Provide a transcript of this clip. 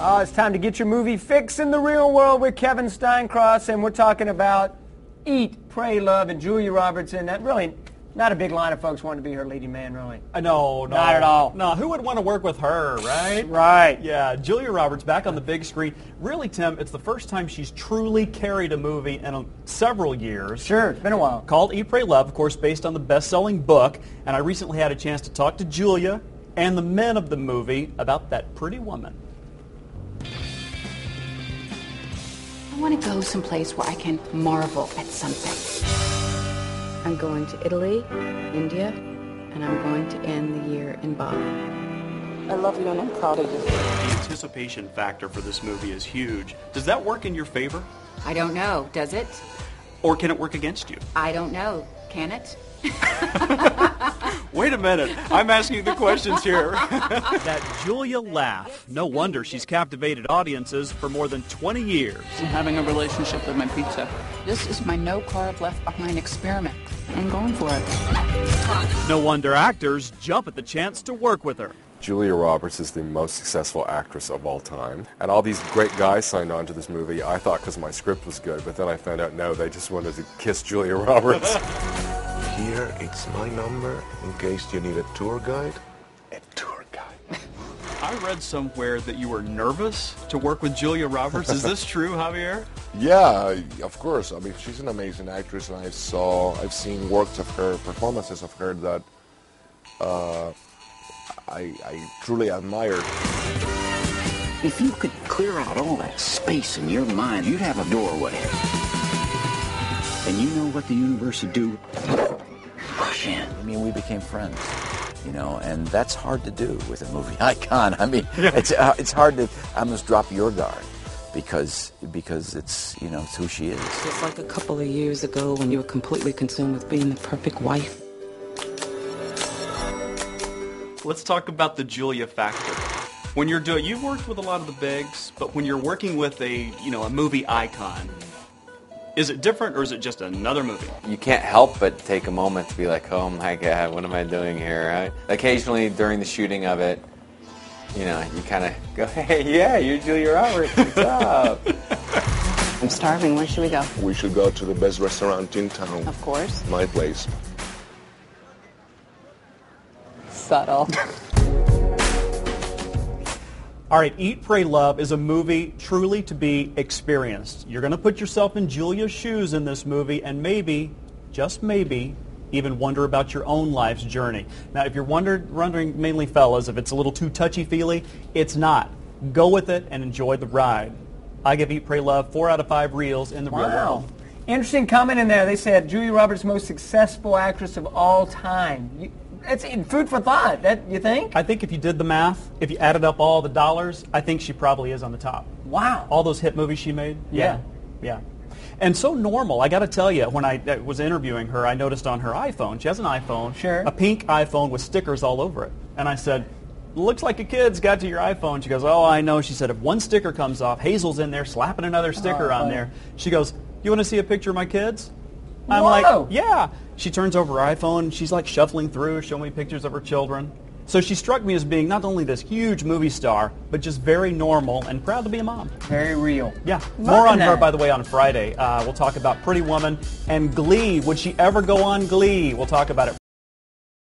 It's time to get your movie fix in the real world with Kevin Steincross, and we're talking about Eat, Pray, Love, and Julia Roberts. And that really, not a big line of folks wanting to be her leading man, really. No. Not at all. No, who would want to work with her, right? Right. Yeah, Julia Roberts back on the big screen. Really, Tim, it's the first time she's truly carried a movie in several years. Sure, it's been a while. Called Eat, Pray, Love, of course, based on the best-selling book. And I recently had a chance to talk to Julia and the men of the movie about that pretty woman. I want to go someplace where I can marvel at something. I'm going to Italy, India, and I'm going to end the year in Bali. I love you and I'm proud of you. The anticipation factor for this movie is huge. Does that work in your favor? I don't know. Does it? Or can it work against you? I don't know. Can it? Wait a minute. I'm asking the questions here. That Julia laugh. No wonder she's captivated audiences for more than 20 years. I'm having a relationship with my pizza. This is my no-carb left-behind experiment. I'm going for it. No wonder actors jump at the chance to work with her. Julia Roberts is the most successful actress of all time. And all these great guys signed on to this movie, I thought because my script was good, but then I found out, no, they just wanted to kiss Julia Roberts. Here, it's my number in case you need a tour guide. A tour guide. I read somewhere that you were nervous to work with Julia Roberts. Is this true, Javier? Yeah, of course. I mean, she's an amazing actress, and I've seen works of her, performances of her that I truly admire. If you could clear out all that space in your mind, you'd have a doorway. And you know what the universe would do? Rush in. I mean, we became friends, you know, and that's hard to do with a movie icon. I mean, it's hard to almost drop your guard because it's, you know, it's who she is. Just like a couple of years ago when you were completely consumed with being the perfect wife. Let's talk about the Julia factor. When you've worked with a lot of the bigs, but when you're working with a movie icon, is it different or is it just another movie? You can't help but take a moment to be like, oh my God, what am I doing here? Occasionally during the shooting of it, you kind of go, hey, yeah, you're Julia Roberts, what's up? I'm starving. Where should we go? We should go to the best restaurant in town. Of course. My place. Subtle. All right, Eat, Pray, Love is a movie truly to be experienced. You're going to put yourself in Julia's shoes in this movie and maybe, just maybe, even wonder about your own life's journey. Now, if you're wondering, mainly fellas, if it's a little too touchy-feely, it's not. Go with it and enjoy the ride. I give Eat, Pray, Love 4 out of 5 reels in the real world. Interesting comment in there. They said Julia Roberts, most successful actress of all time. It's food for thought, you think? I think if you did the math, if you added up all the dollars, I think she probably is on the top. Wow. All those hit movies she made? Yeah. And so normal. I got to tell you, when I was interviewing her, I noticed on her iPhone, she has an iPhone, sure, a pink iPhone with stickers all over it. And I said, looks like a kid's got to your iPhone. She goes, oh, I know. She said, if one sticker comes off, Hazel's in there slapping another sticker on there. She goes, you want to see a picture of my kids? I'm like, yeah. She turns over her iPhone, she's like shuffling through, showing me pictures of her children. So she struck me as being not only this huge movie star, but just very normal and proud to be a mom. Very real. Yeah. More on her, by the way, on Friday. We'll talk about Pretty Woman and Glee. Would she ever go on Glee? We'll talk about it.